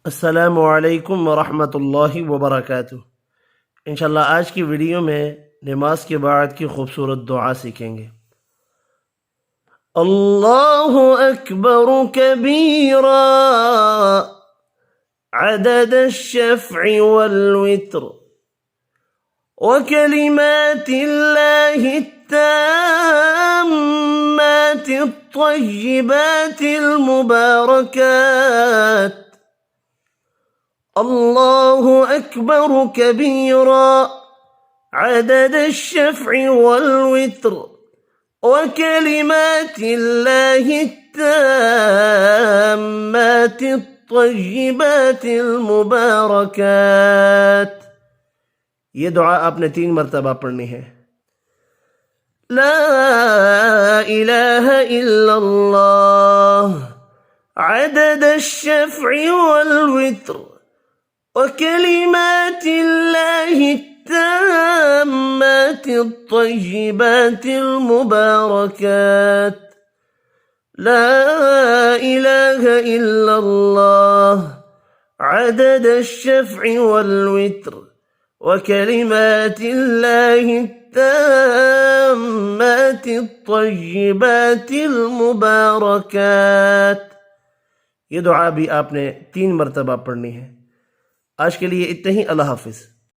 अस्सलामु अलैकुम वरहमतुल्लाहि वबरकातुह। इंशाल्लाह आज की वीडियो में नमाज के बाद की खूबसूरत दुआ सीखेंगे। अल्लाहु अकबर कबीरा अदद अश-शफ़्इ वल वित्र व कलिमातिल्लाहि त्ताम्माति त्तय्यिबातिल मुबारकात। अल्लाहु अकबर कबीरा अदद अश-शफ़्इ वल वित्र व कलिमातिल्लाहि त्ताम्माति त्तय्यिबातिल मुबारकात। ये दुआ आपने 3 मरतबा पढ़नी है। ला इलाहा इल्लल्लाह अदद अश-शफ़्इ वल वित्र व कलिमातिल्लाहि त्ताम्माति त्तय्यिबातिल मुबारकात। ला इलाहा इल्लल्लाह अदद अश-शफ़्इ वल वित्र व कलिमातिल्लाहि त्ताम्माति त्तय्यिबातिल मुबारकात। ये दुआ भी आपने 3 मरतबा पढ़नी है। आज के लिए इतना ही। अल्लाह हाफिज़।